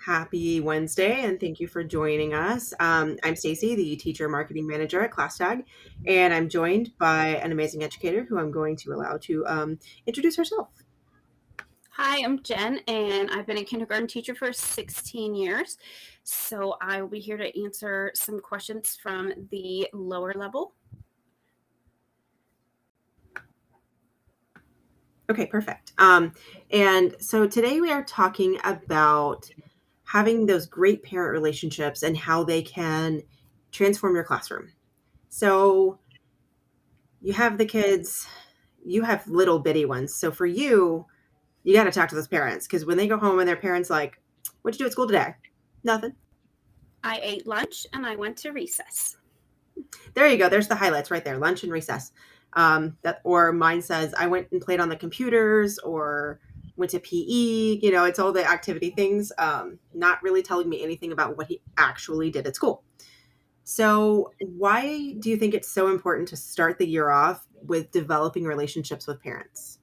Happy Wednesday, and thank you for joining us. I'm Stacy, the teacher marketing manager at ClassTag, and I'm joined by an amazing educator who I'm going to allow to introduce herself. Hi, I'm Jen, and I've been a kindergarten teacher for 16 years. So I will be here to answer some questions from the lower level. Okay, perfect. And so today we are talking about having those great parent relationships and how they can transform your classroom. So you have the kids, you have little bitty ones. So for you got to talk to those parents because when they go home and their parents like, "What'd you do at school today?" Nothing. I ate lunch and I went to recess. There you go. There's the highlights right there. Lunch and recess. That or mine says I went and played on the computers or went to PE. It's all the activity things. Not really telling me anything about what he actually did at school. So, why do you think it's so important to start the year off with developing relationships with parents?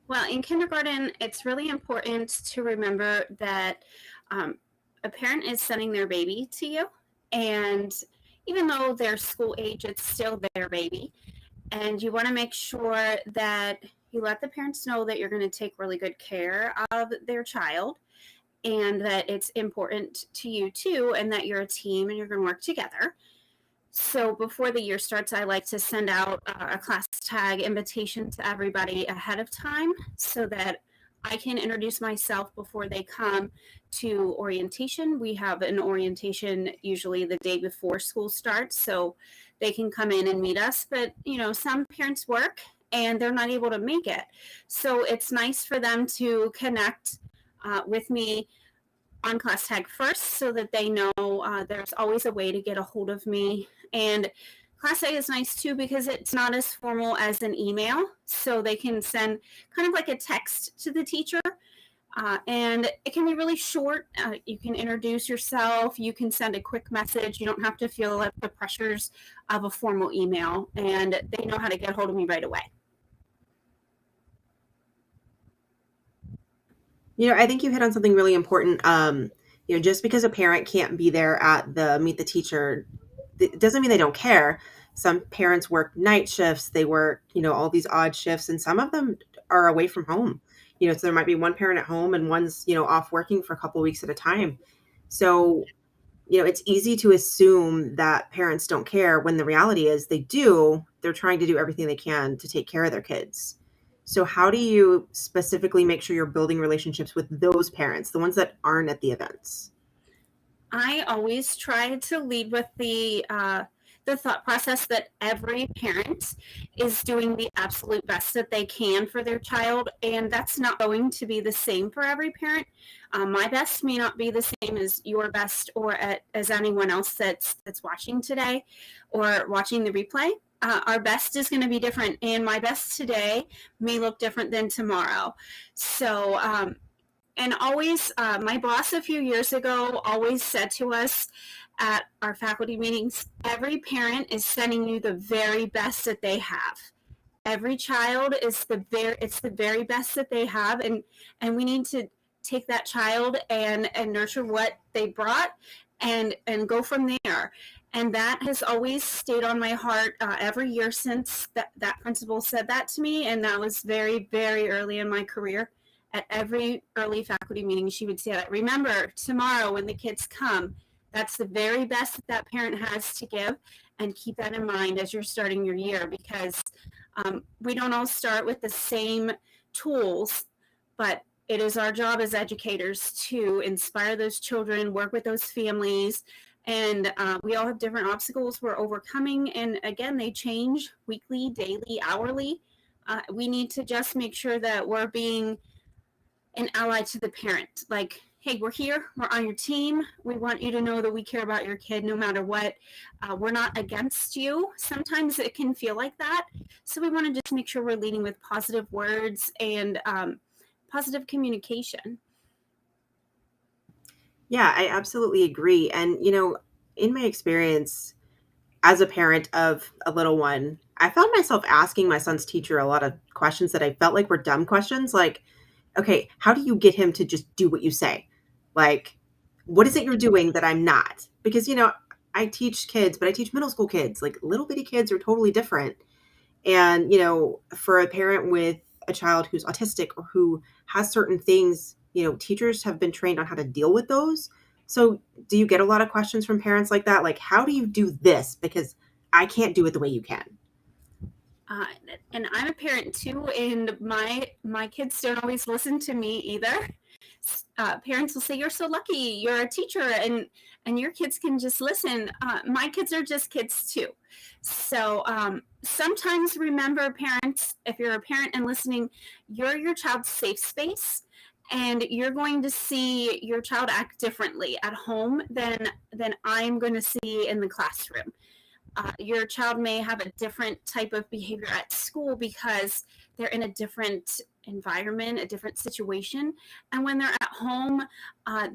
Well, in kindergarten, it's really important to remember that um, a parent is sending their baby to you. And even though they're school age, it's still their baby. And you want to make sure that you let the parents know that you're going to take really good care of their child and that it's important to you too, and that you're a team and you're going to work together. So before the year starts, I like to send out a ClassTag invitation to everybody ahead of time so that I can introduce myself before they come to orientation. We have an orientation usually the day before school starts, so they can come in and meet us. But, some parents work and they're not able to make it. So it's nice for them to connect with me on ClassTag first so that they know there's always a way to get a hold of me. And ClassTag is nice too because it's not as formal as an email, so they can send kind of like a text to the teacher. And it can be really short. You can introduce yourself. You can send a quick message. You don't have to feel like the pressures of a formal email, and they know how to get a hold of me right away. I think you hit on something really important. Just because a parent can't be there at the meet the teacher, it doesn't mean they don't care. Some parents work night shifts, they work, all these odd shifts, and some of them are away from home. So there might be one parent at home and one's, off working for a couple of weeks at a time. So, it's easy to assume that parents don't care when the reality is they do. They're trying to do everything they can to take care of their kids. So how do you specifically make sure you're building relationships with those parents, the ones that aren't at the events? I always try to lead with the thought process that every parent is doing the absolute best that they can for their child, and that's not going to be the same for every parent. My best may not be the same as your best or as anyone else that's watching today or watching the replay. Our best is going to be different, and my best today may look different than tomorrow. So and always, my boss a few years ago always said to us at our faculty meetings, every parent is sending you the very best that they have. Every child is it's the very best that they have, and we need to take that child and nurture what they brought and go from there. And that has always stayed on my heart every year since that principal said that to me, and that was very, very early in my career. At every early faculty meeting, she would say that, remember, tomorrow when the kids come, that's the very best that parent has to give, and keep that in mind as you're starting your year, because we don't all start with the same tools, but it is our job as educators to inspire those children, work with those families, and we all have different obstacles we're overcoming. And again, they change weekly, daily, hourly. We need to just make sure that we're being an ally to the parent. Like, hey, we're here, we're on your team. We want you to know that we care about your kid no matter what. We're not against you. Sometimes it can feel like that. So we want to just make sure we're leading with positive words and positive communication. Yeah, I absolutely agree. And, in my experience as a parent of a little one, I found myself asking my son's teacher a lot of questions that I felt like were dumb questions. Like, okay, how do you get him to just do what you say? Like, what is it you're doing that I'm not? Because, I teach kids, but I teach middle school kids. Like, little bitty kids are totally different. And, for a parent with a child who's autistic or who has certain things, teachers have been trained on how to deal with those. So, do you get a lot of questions from parents like that? Like, how do you do this? Because I can't do it the way you can. Uh, and I'm a parent too, and my kids don't always listen to me either. Parents will say, "You're so lucky. You're a teacher, and your kids can just listen." My kids are just kids too. So sometimes remember, parents, if you're a parent and listening, you're your child's safe space, and you're going to see your child act differently at home than I'm going to see in the classroom. Your child may have a different type of behavior at school because they're in a different environment, a different situation, and when they're at home,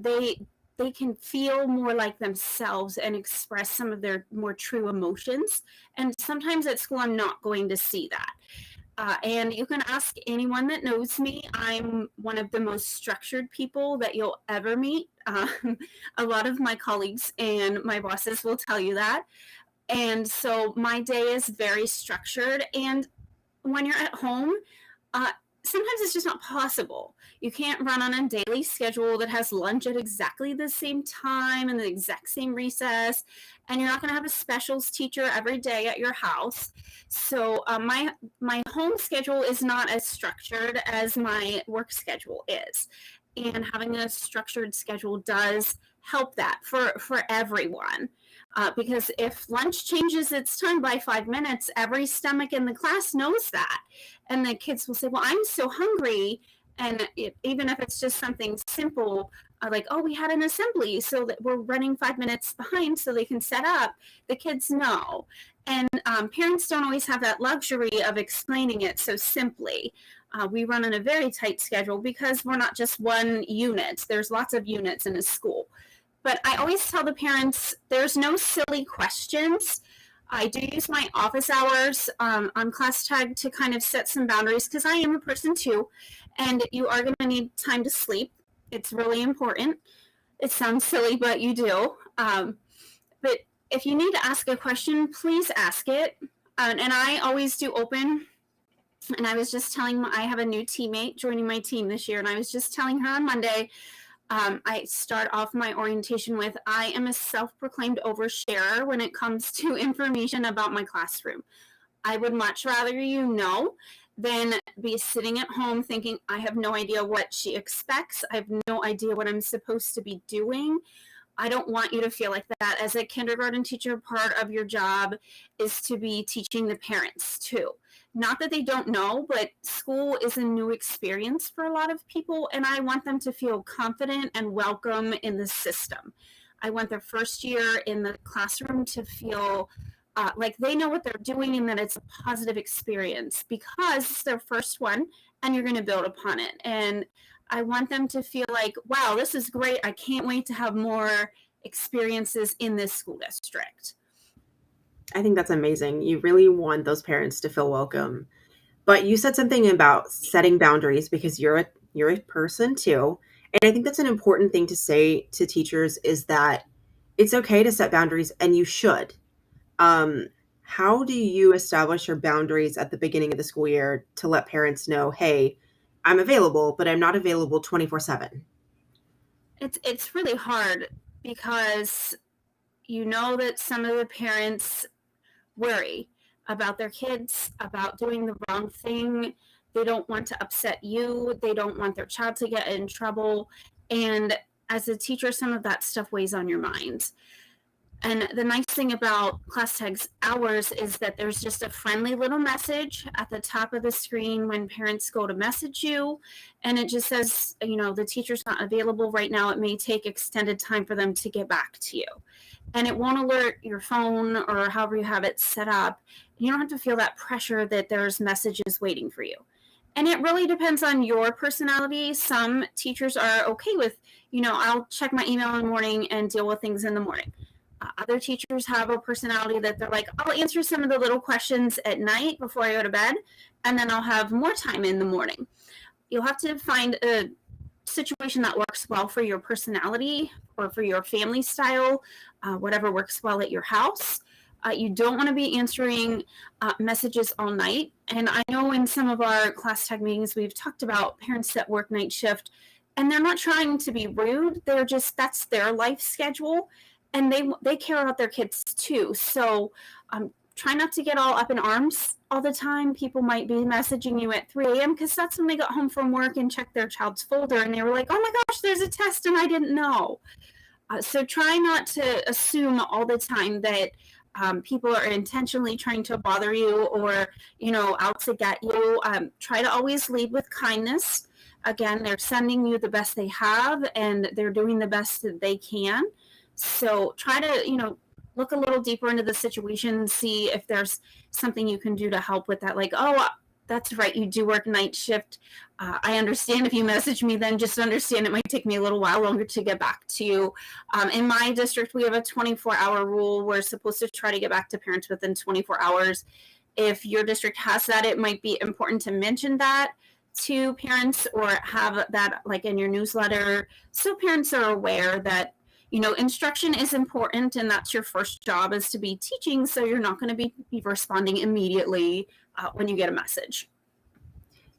they can feel more like themselves and express some of their more true emotions. And sometimes at school, I'm not going to see that. And you can ask anyone that knows me. I'm one of the most structured people that you'll ever meet. A lot of my colleagues and my bosses will tell you that. And so my day is very structured. And when you're at home, uh, sometimes it's just not possible. You can't run on a daily schedule that has lunch at exactly the same time and the exact same recess. And you're not going to have a specials teacher every day at your house. So my home schedule is not as structured as my work schedule is. And having a structured schedule does help that for everyone. Because if lunch changes its time by 5 minutes, every stomach in the class knows that. And the kids will say, "Well, I'm so hungry." And even if it's just something simple, like, "Oh, we had an assembly, so that we're running 5 minutes behind so they can set up," the kids know. And parents don't always have that luxury of explaining it so simply. We run on a very tight schedule because we're not just one unit, there's lots of units in a school. But I always tell the parents there's no silly questions. I do use my office hours on Class Tag to kind of set some boundaries because I am a person too, and you are going to need time to sleep. It's really important. It sounds silly, but you do. But if you need to ask a question, please ask it. And I always do open. And I was just telling, I have a new teammate joining my team this year, and I was just telling her on Monday, I start off my orientation with, I am a self-proclaimed oversharer when it comes to information about my classroom. I would much rather you know than be sitting at home thinking, I have no idea what she expects. I have no idea what I'm supposed to be doing. I don't want you to feel like that. As a kindergarten teacher, part of your job is to be teaching the parents too. Not that they don't know, but school is a new experience for a lot of people, and I want them to feel confident and welcome in the system. I want their first year in the classroom to feel like they know what they're doing and that it's a positive experience because it's their first one and you're going to build upon it. And I want them to feel like, wow, this is great. I can't wait to have more experiences in this school district. I think that's amazing. You really want those parents to feel welcome. But you said something about setting boundaries because you're a person too. And I think that's an important thing to say to teachers is that it's okay to set boundaries and you should. Um, how do you establish your boundaries at the beginning of the school year to let parents know, hey, I'm available, but I'm not available 24/7? It's really hard because you know that some of the parents worry about their kids, about doing the wrong thing. They don't want to upset you. They don't want their child to get in trouble. And as a teacher, some of that stuff weighs on your mind. And the nice thing about Class Tag's hours is that there's just a friendly little message at the top of the screen when parents go to message you. And it just says, the teacher's not available right now. It may take extended time for them to get back to you. And it won't alert your phone or however you have it set up. You don't have to feel that pressure that there's messages waiting for you. And it really depends on your personality. Some teachers are okay with, I'll check my email in the morning and deal with things in the morning. Other teachers have a personality that they're like, I'll answer some of the little questions at night before I go to bed, and then I'll have more time in the morning. You'll have to find situation that works well for your personality or for your family style, whatever works well at your house. You don't want to be answering messages all night. And I know in some of our class tag meetings, we've talked about parents that work night shift, and they're not trying to be rude. They're just, that's their life schedule. And they care about their kids too. So try not to get all up in arms all the time. People might be messaging you at 3 a.m. because that's when they got home from work and checked their child's folder and they were like, oh my gosh, there's a test and I didn't know. So try not to assume all the time that people are intentionally trying to bother you or, out to get you. Try to always lead with kindness. Again, they're sending you the best they have and they're doing the best that they can. So try to, look a little deeper into the situation and see if there's something you can do to help with that. Like, oh, that's right, you do work night shift. I understand if you message me, then just understand it might take me a little while longer to get back to you. In my district, we have a 24-hour rule. We're supposed to try to get back to parents within 24 hours. If your district has that, it might be important to mention that to parents or have that like in your newsletter so parents are aware that instruction is important and that's your first job is to be teaching. So you're not going to be responding immediately when you get a message.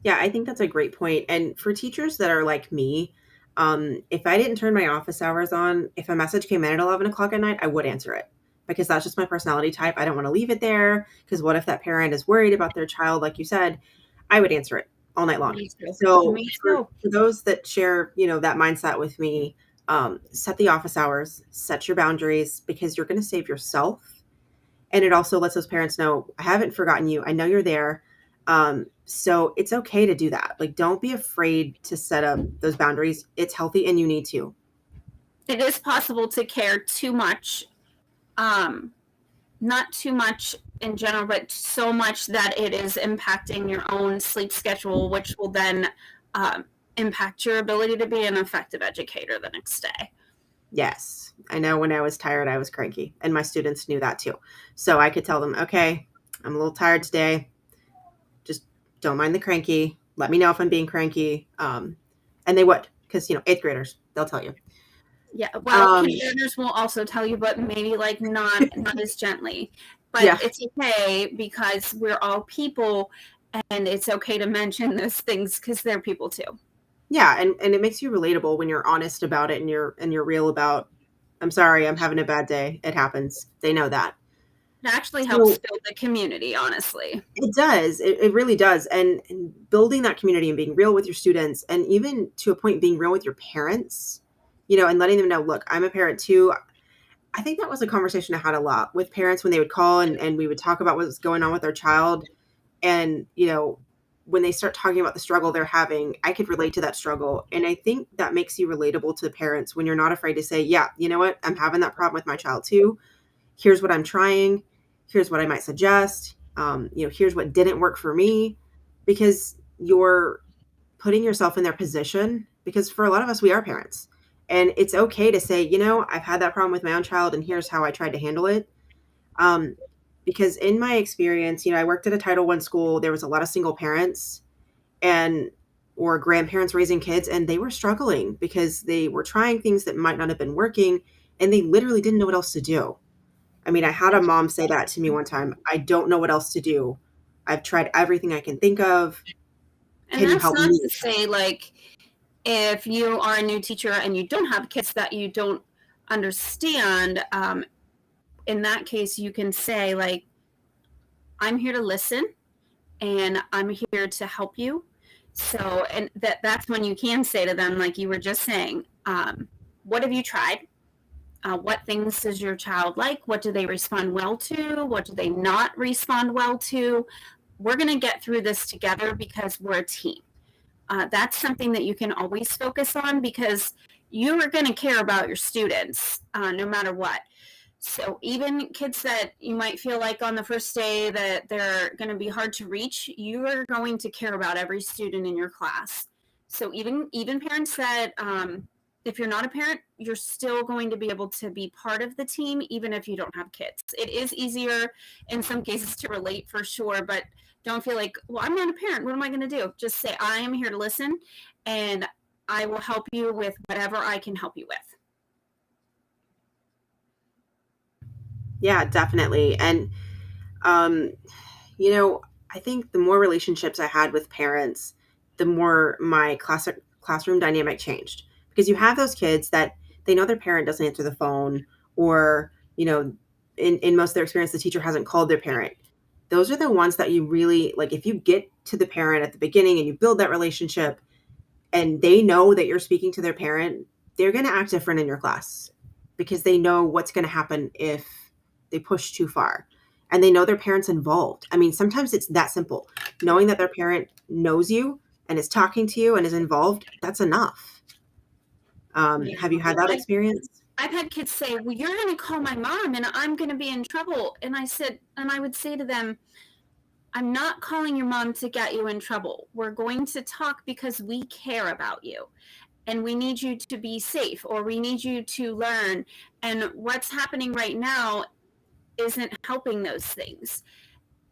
Yeah, I think that's a great point. And for teachers that are like me, if I didn't turn my office hours on, if a message came in at 11 o'clock at night, I would answer it because that's just my personality type. I don't want to leave it there because what if that parent is worried about their child? Like you said, I would answer it all night long. So for those that share, that mindset with me, set the office hours, set your boundaries because you're going to save yourself. And it also lets those parents know, I haven't forgotten you. I know you're there. So it's okay to do that. Like, don't be afraid to set up those boundaries. It's healthy and you need to. It is possible to care too much. Not too much in general, but so much that it is impacting your own sleep schedule, which will then impact your ability to be an effective educator the next day. Yes. I know when I was tired, I was cranky and my students knew that too. So I could tell them, okay, I'm a little tired today. Just don't mind the cranky. Let me know if I'm being cranky. And they would, because, 8th graders, they'll tell you. Yeah. Well, kindergartners will also tell you, but maybe like not as gently, but yeah. It's okay because we're all people and it's okay to mention those things because they're people too. Yeah, and it makes you relatable when you're honest about it and you're real about, I'm sorry, I'm having a bad day. It happens. They know that. It actually helps build the community, honestly. It does. It really does. And building that community and being real with your students and even to a point being real with your parents, and letting them know, look, I'm a parent too. I think that was a conversation I had a lot with parents when they would call and we would talk about what's going on with their child. And, when they start talking about the struggle they're having, I could relate to that struggle. And I think that makes you relatable to parents when you're not afraid to say, yeah, you know what? I'm having that problem with my child too. Here's what I'm trying. Here's what I might suggest. Here's what didn't work for me, because you're putting yourself in their position, because for a lot of us, we are parents and it's okay to say, I've had that problem with my own child and here's how I tried to handle it. Because in my experience, I worked at a Title I school. There was a lot of single parents or grandparents raising kids, and they were struggling because they were trying things that might not have been working, and they literally didn't know what else to do. I mean, I had a mom say that to me one time. I don't know what else to do. I've tried everything I can think of. Can you help me? And that's not to say, like, if you are a new teacher and you don't have kids that you don't understand, in that case, you can say, like, I'm here to listen and I'm here to help you. So, and that's when you can say to them, like you were just saying, what have you tried? What things does your child like? What do they respond well to? What do they not respond well to? We're going to get through this together because we're a team. That's something that you can always focus on because you are going to care about your students no matter what. So even kids that you might feel like on the first day that they're going to be hard to reach, you are going to care about every student in your class. So even parents that, if you're not a parent, you're still going to be able to be part of the team, even if you don't have kids. It is easier in some cases to relate for sure, but don't feel like, well, I'm not a parent. What am I going to do? Just say, I am here to listen and I will help you with whatever I can help you with. Yeah, definitely. And, um, I think the more relationships I had with parents, the more my classroom dynamic changed. Because you have those kids that they know their parent doesn't answer the phone, or, in most of their experience, the teacher hasn't called their parent. Those are the ones that you really like. If you get to the parent at the beginning and you build that relationship, and they know that you're speaking to their parent, they're going to act different in your class because they know what's going to happen if they push too far. And they know their parents involved. I mean, sometimes it's that simple. Knowing that their parent knows you and is talking to you and is involved, that's enough. Yeah. Have you had that experience? I've had kids say, well, you're going to call my mom and I'm going to be in trouble. And I would say to them, I'm not calling your mom to get you in trouble. We're going to talk because we care about you and we need you to be safe, or we need you to learn. And what's happening right now isn't helping those things.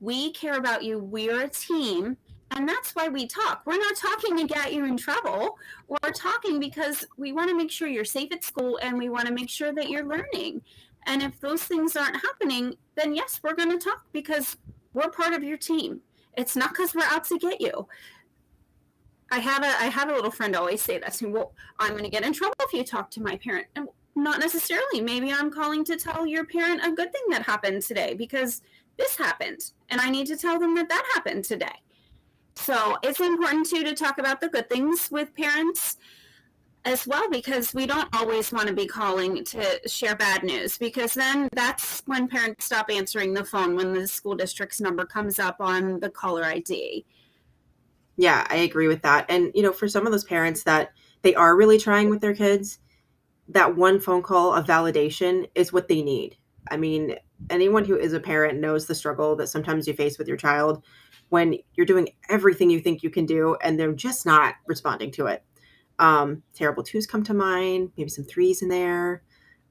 We care about you. We're a team. And that's why we talk. We're not talking to get you in trouble. We're talking because we want to make sure you're safe at school and we want to make sure that you're learning. And if those things aren't happening, then yes, we're going to talk because we're part of your team. It's not because we're out to get you. I had a little friend always say that to me. Well, I'm going to get in trouble if you talk to my parent. And not necessarily. Maybe I'm calling to tell your parent a good thing that happened today because this happened, and I need to tell them that that happened today. So it's important too to talk about the good things with parents as well, because we don't always want to be calling to share bad news, because then that's when parents stop answering the phone when the school district's number comes up on the caller ID. Yeah, I agree with that. And, for some of those parents that they are really trying with their kids, that one phone call of validation is what they need. I mean, anyone who is a parent knows the struggle that sometimes you face with your child when you're doing everything you think you can do and they're just not responding to it. Terrible twos come to mind, maybe some threes in there.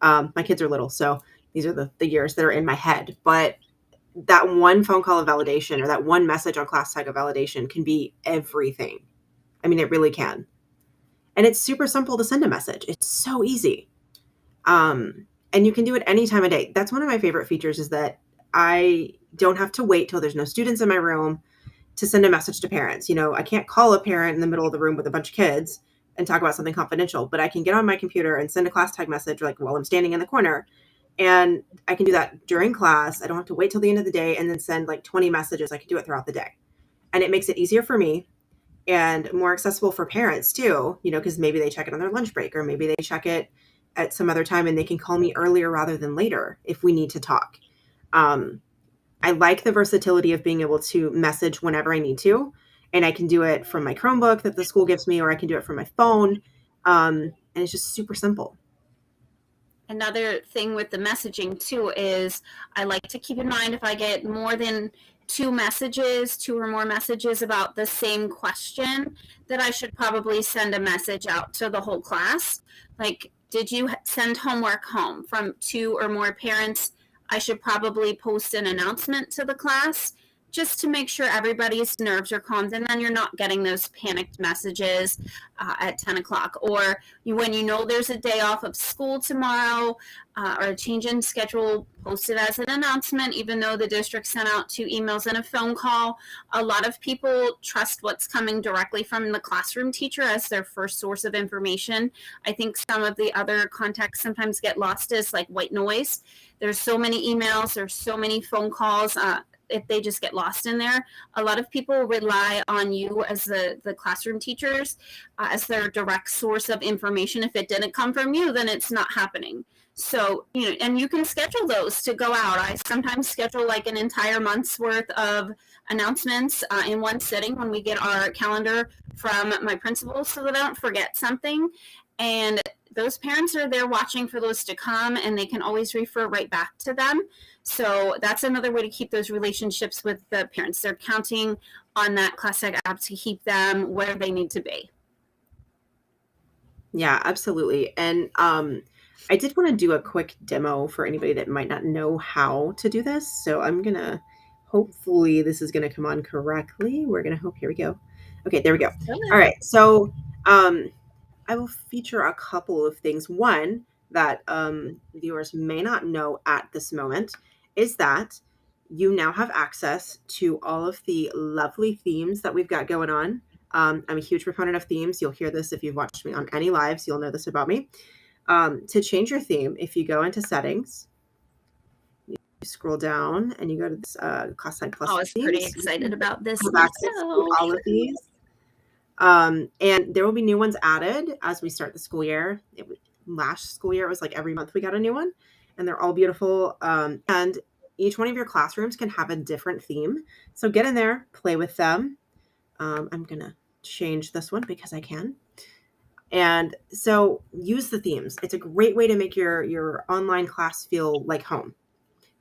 My kids are little, so these are the years that are in my head. But that one phone call of validation or that one message on class tag of validation can be everything. I mean, it really can. And it's super simple to send a message. It's so easy. And you can do it any time of day. That's one of my favorite features, is that I don't have to wait till there's no students in my room to send a message to parents. I can't call a parent in the middle of the room with a bunch of kids and talk about something confidential, but I can get on my computer and send a class tag message like while I'm standing in the corner. And I can do that during class. I don't have to wait till the end of the day and then send like 20 messages. I can do it throughout the day. And it makes it easier for me and more accessible for parents too, because maybe they check it on their lunch break, or maybe they check it at some other time and they can call me earlier rather than later if we need to talk. I like the versatility of being able to message whenever I need to. And I can do it from my Chromebook that the school gives me, or I can do it from my phone. And it's just super simple. Another thing with the messaging too is I like to keep in mind, if I get more than two or more messages about the same question, that I should probably send a message out to the whole class. Like, did you send homework home from two or more parents? I should probably post an announcement to the class just to make sure everybody's nerves are calmed, and then you're not getting those panicked messages at 10 o'clock. Or when you know there's a day off of school tomorrow, or a change in schedule, post it as an announcement, even though the district sent out 2 emails and a phone call. A lot of people trust what's coming directly from the classroom teacher as their first source of information. I think some of the other contacts sometimes get lost as like white noise. There's so many emails, there's so many phone calls. If they just get lost in there, a lot of people rely on you as the classroom teachers as their direct source of information. If it didn't come from you, then it's not happening. So, and you can schedule those to go out. I sometimes schedule like an entire month's worth of announcements in one sitting when we get our calendar from my principal, so that I don't forget something. And those parents are there watching for those to come, and they can always refer right back to them. So that's another way to keep those relationships with the parents. They're counting on that ClassTag app to keep them where they need to be. Yeah, absolutely. And I did want to do a quick demo for anybody that might not know how to do this. So I'm going to, hopefully this is going to come on correctly. We're going to hope, here we go. Okay, there we go. All right. So I will feature a couple of things. One that viewers may not know at this moment is that you now have access to all of the lovely themes that we've got going on. I'm a huge proponent of themes. You'll hear this if you've watched me on any lives, you'll know this about me. To change your theme, if you go into settings, you scroll down and you go to this Class Tag Plus I was pretty themes, excited about this have access to myself. all of these. And there will be new ones added as we start the school year. Last school year, it was like every month we got a new one, and they're all beautiful. And each one of your classrooms can have a different theme. So get in there, play with them. I'm going to change this one because I can. And so use the themes. It's a great way to make your online class feel like home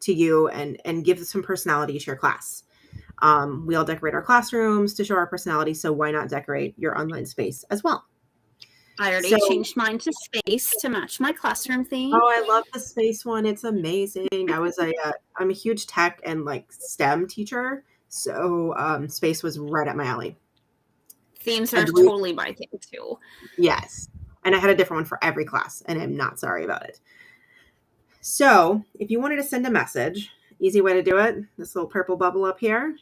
to you and give some personality to your class. We all decorate our classrooms to show our personality, so why not decorate your online space as well? I already So, changed mine to space to match my classroom theme. oh, I love the space one. It's amazing. I'm a huge tech and like STEM teacher, so space was right up my alley. Themes are Agreed. totally my thing too. Yes, and I had a different one for every class, and I'm not sorry about it. So, if you wanted to send a message, easy way to do it. This little purple bubble up here.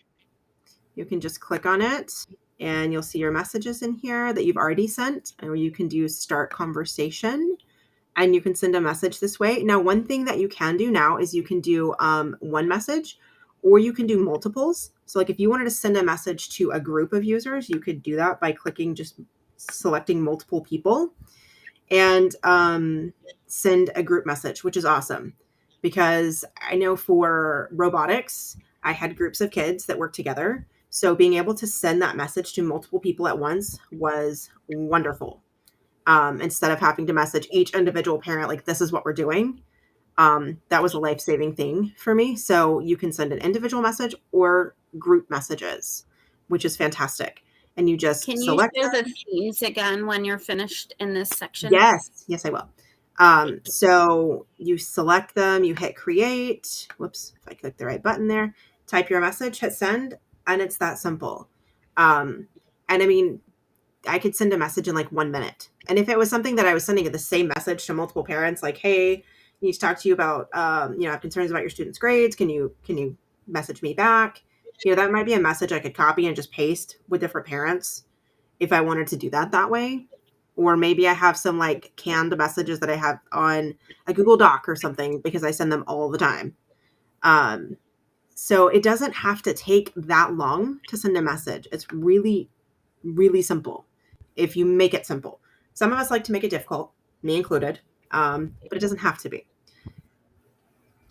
You can just click on it and you'll see your messages in here that you've already sent, or you can do start conversation and you can send a message this way. Now, one thing that you can do now is you can do one message or you can do multiples. So like if you wanted to send a message to a group of users, you could do that by clicking, just selecting multiple people and send a group message, which is awesome because I know for robotics, I had groups of kids that work together. So being able to send that message to multiple people at once was wonderful. Instead of having to message each individual parent, like, this is what we're doing. That was a life-saving thing for me. So you can send an individual message or group messages, which is fantastic. And you just Can you select show them. the themes again when you're finished in this section? Yes, I will. So you select them, you hit create. Whoops, if I click the right button there, type your message, hit send, and it's that simple. And I mean, I could send a message in like 1 minute. And if it was something that I was sending the same message to multiple parents, like, hey, I need to talk to you about, I have concerns about your students' grades. Can you message me back? That might be a message I could copy and just paste with different parents if I wanted to do that way. Or maybe I have some like canned messages that I have on a Google Doc or something because I send them all the time. So it doesn't have to take that long to send a message. It's really, really simple if you make it simple. Some of us like to make it difficult, me included, but it doesn't have to be.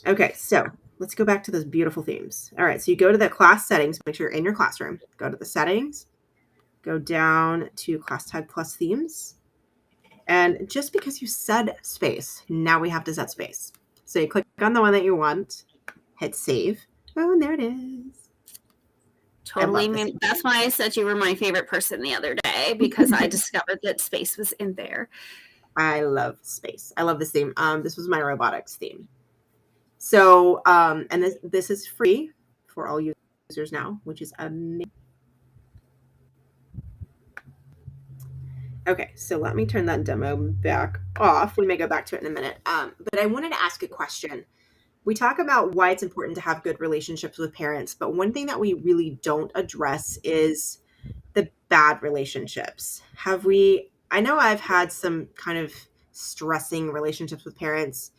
Okay, so let's go back to those beautiful themes. All right, so you go to the class settings, make sure you're in your classroom. Go to the settings, go down to Class Tag Plus themes. And just because you said space, now we have to set space. So you click on the one that you want, hit save. Oh, and there it is. Totally. That's why I said you were my favorite person the other day, because I discovered that space was in there. I love space. I love this theme. This was my robotics theme. So, and this is free for all users now, which is amazing. Okay, so let me turn that demo back off. We may go back to it in a minute. But I wanted to ask a question. We talk about why it's important to have good relationships with parents, but one thing that we really don't address is the bad relationships. I know I've had some kind of stressing relationships with parents,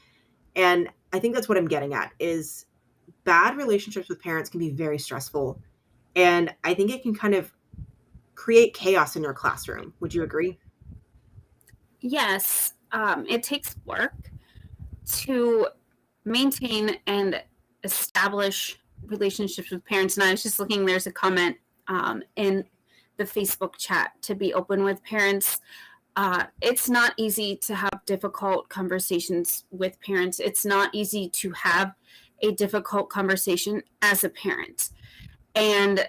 and I think that's what I'm getting at is bad relationships with parents can be very stressful, and I think it can kind of create chaos in your classroom. Would you agree? Yes, it takes work to maintain and establish relationships with parents. And I was just looking, there's a comment in the Facebook chat to be open with parents. It's not easy to have difficult conversations with parents. It's not easy to have a difficult conversation as a parent. And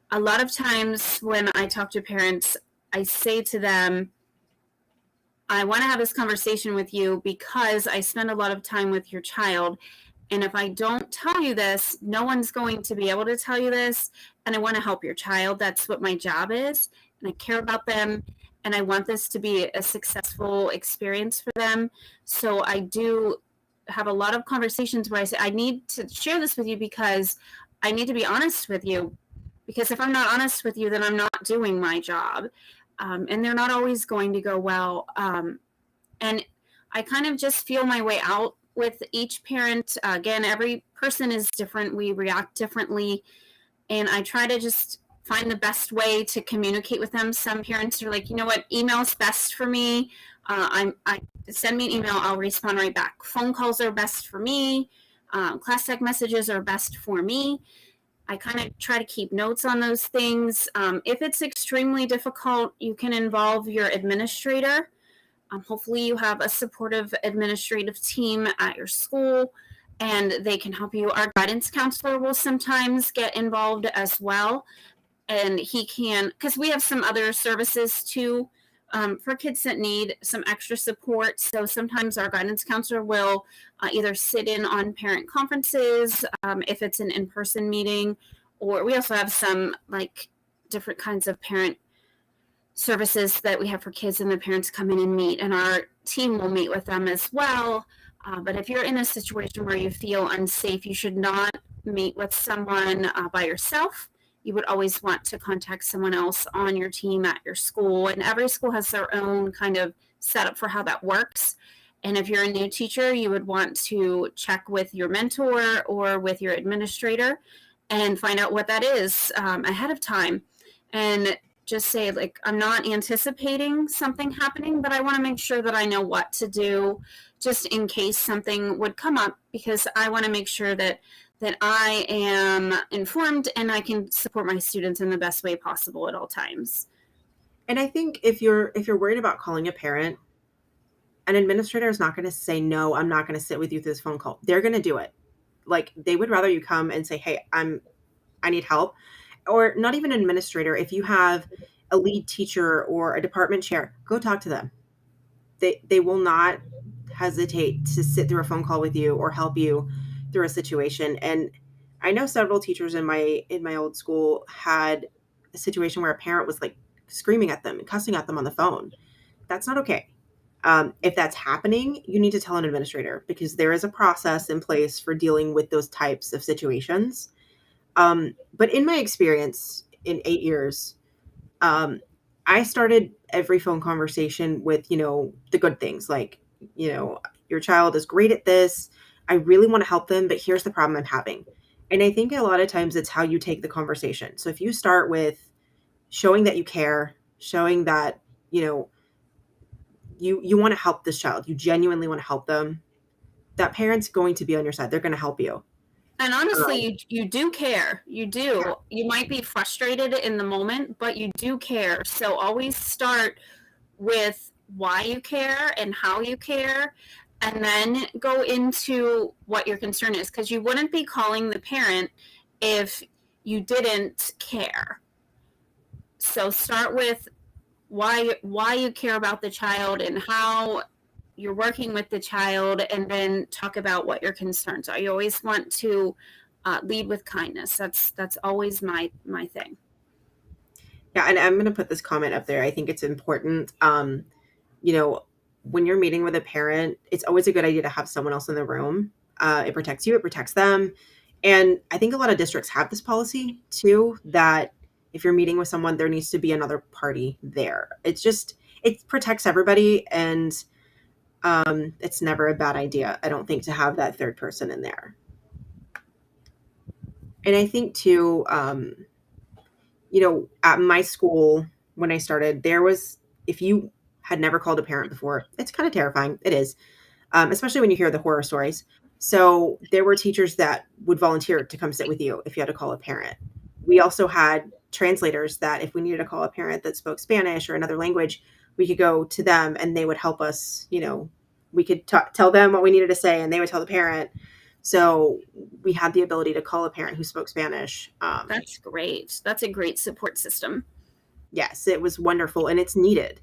a lot of times when I talk to parents, I say to them, I want to have this conversation with you because I spend a lot of time with your child. And if I don't tell you this, no one's going to be able to tell you this. And I want to help your child. That's what my job is. And I care about them. and I want this to be a successful experience for them. So I do have a lot of conversations where I say, I need to share this with you because I need to be honest with you. Because if I'm not honest with you, then I'm not doing my job. And they're not always going to go well. And I kind of just feel my way out with each parent. Again, every person is different. We react differently. And I try to just find the best way to communicate with them. Some parents are like, you know what, email's best for me. I send me an email, I'll respond right back. Phone calls are best for me. Class tech messages are best for me. I kind of try to keep notes on those things. If it's extremely difficult, you can involve your administrator. Hopefully, you have a supportive administrative team at your school and they can help you. Our guidance counselor will sometimes get involved as well. And he can, because we have some other services too for kids that need some extra support. So sometimes our guidance counselor will either sit in on parent conferences if it's an in person meeting, or we also have some like different kinds of parent services that we have for kids, and the parents come in and meet, and our team will meet with them as well. But if you're in a situation where you feel unsafe, you should not meet with someone by yourself. You would always want to contact someone else on your team at your school. And every school has their own kind of setup for how that works. And if you're a new teacher, you would want to check with your mentor or with your administrator and find out what that is ahead of time. And just say, like, I'm not anticipating something happening, but I want to make sure that I know what to do just in case something would come up, because I want to make sure that I am informed and I can support my students in the best way possible at all times. And I think if you're worried about calling a parent, an administrator is not going to say, no, I'm not going to sit with you through this phone call. They're going to do it. Like, they would rather you come and say, hey, I need help. Or not even an administrator. If you have a lead teacher or a department chair, go talk to them. They will not hesitate to sit through a phone call with you or help you through a situation. And I know several teachers in my old school had a situation where a parent was like screaming at them and cussing at them on the phone. That's not okay. If that's happening, you need to tell an administrator, because there is a process in place for dealing with those types of situations. But in my experience in 8 years, I started every phone conversation with, the good things, like, your child is great at this. I really want to help them, but here's the problem I'm having. And I think a lot of times it's how you take the conversation. So if you start with showing that you care, showing that, you want to help this child, you genuinely want to help them, that parent's going to be on your side. They're going to help you. And honestly, you do care. You do. Yeah. You might be frustrated in the moment, but you do care. So always start with why you care and how you care, and then go into what your concern is, because you wouldn't be calling the parent if you didn't care. So start with why you care about the child and how you're working with the child, and then talk about what your concerns are. You always want to lead with kindness. That's always my thing. Yeah, and I'm going to put this comment up there. I think it's important. When you're meeting with a parent, it's always a good idea to have someone else in the room. It protects you, it protects them. And I think a lot of districts have this policy too, that if you're meeting with someone, there needs to be another party there. It protects everybody, and it's never a bad idea, I don't think, to have that third person in there. And I think too, at my school, when I started, if you had never called a parent before, it's kind of terrifying. It is, especially when you hear the horror stories. So there were teachers that would volunteer to come sit with you if you had to call a parent. We also had translators that if we needed to call a parent that spoke Spanish or another language, we could go to them and they would help us. We could tell them what we needed to say and they would tell the parent. So we had the ability to call a parent who spoke Spanish. That's great. That's a great support system. Yes, it was wonderful, and it's needed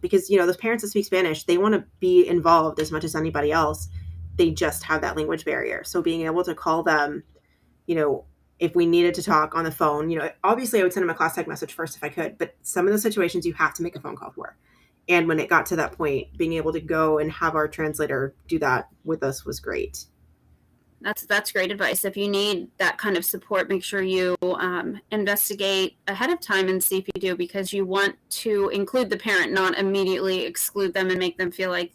because, those parents that speak Spanish, they want to be involved as much as anybody else. They just have that language barrier. So being able to call them, If we needed to talk on the phone, obviously I would send them a class tech message first if I could, but some of the situations you have to make a phone call for. And when it got to that point, being able to go and have our translator do that with us was great. That's great advice. If you need that kind of support, make sure you investigate ahead of time and see if you do, because you want to include the parent, not immediately exclude them and make them feel like,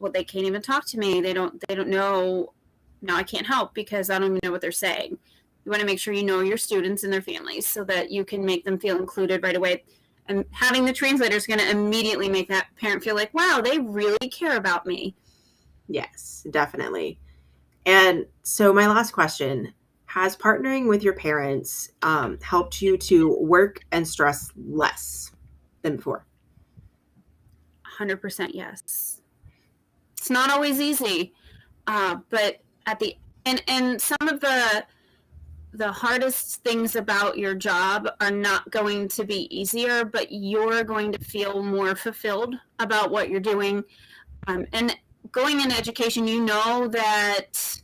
well, they can't even talk to me. They don't know. Now I can't help because I don't even know what they're saying. You want to make sure you know your students and their families so that you can make them feel included right away. And having the translator is going to immediately make that parent feel like, wow, they really care about me. Yes, definitely. And so my last question, has partnering with your parents helped you to work and stress less than before? 100% yes. It's not always easy, but at the and some of the hardest things about your job are not going to be easier, but you're going to feel more fulfilled about what you're doing. And going in education, you know that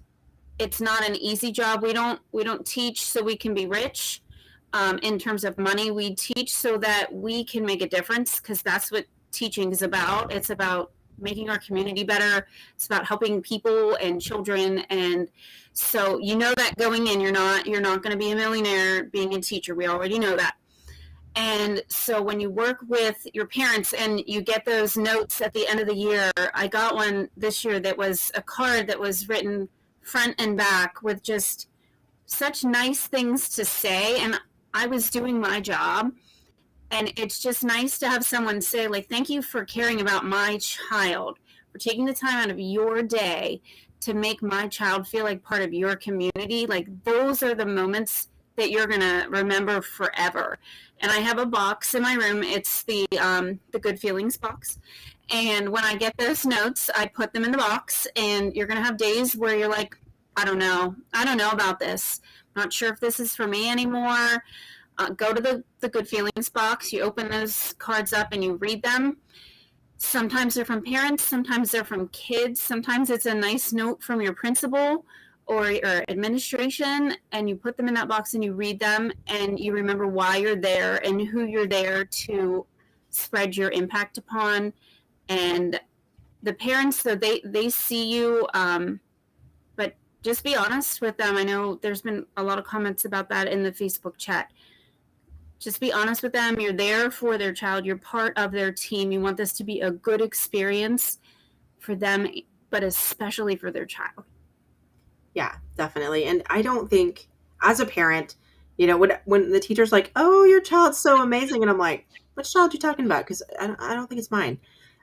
it's not an easy job. We don't teach so we can be rich. In terms of money, we teach so that we can make a difference, because that's what teaching is about. It's about making our community better. It's about helping people and children. And so you know that going in, you're not going to be a millionaire being a teacher. We already know that. And so when you work with your parents and you get those notes at the end of the year, I got one this year that was a card that was written front and back with just such nice things to say. And I was doing my job. And it's just nice to have someone say, like, thank you for caring about my child, for taking the time out of your day to make my child feel like part of your community. Like, those are the moments that you're going to remember forever. And I have a box in my room. It's the Good Feelings box. And when I get those notes, I put them in the box. And you're going to have days where you're like, I don't know about this. I'm not sure if this is for me anymore. Go to the Good Feelings box. You open those cards up and you read them. Sometimes they're from parents. Sometimes they're from kids. Sometimes it's a nice note from your principal or your administration, and you put them in that box and you read them, and you remember why you're there and who you're there to spread your impact upon. And the parents, so they see you, but just be honest with them. I know there's been a lot of comments about that in the Facebook chat. Just be honest with them. You're there for their child. You're part of their team. You want this to be a good experience for them, but especially for their child. Yeah, definitely. And I don't think, as a parent, when the teacher's like, "Oh, your child's so amazing," and I'm like, "Which child are you talking about?" Because I don't think it's mine.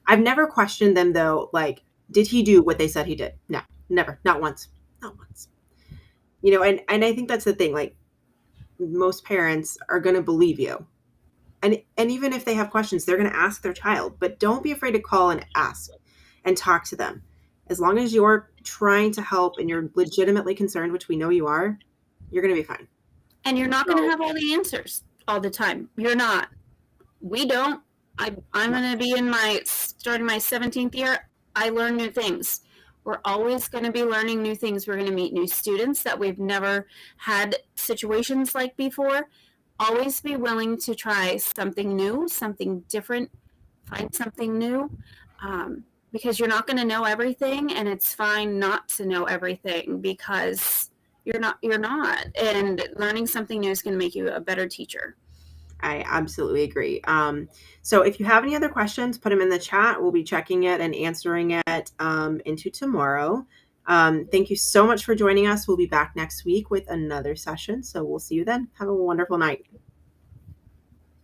I've never questioned them though. Like, did he do what they said he did? No, never, not once, not once. And I think that's the thing. Like, most parents are going to believe you, and even if they have questions, they're going to ask their child. But don't be afraid to call and ask and talk to them. As long as you're trying to help and you're legitimately concerned, which we know you are, you're going to be fine. And you're not going to have all the answers all the time. You're not. We don't. I'm going to be starting my 17th year. I learn new things. We're always going to be learning new things. We're going to meet new students that we've never had situations like before. Always be willing to try something new, something different, find something new. Because you're not going to know everything, and it's fine not to know everything, because you're not, and learning something new is going to make you a better teacher. I absolutely agree. So if you have any other questions, put them in the chat. We'll be checking it and answering it into tomorrow. Thank you so much for joining us. We'll be back next week with another session. So we'll see you then. Have a wonderful night.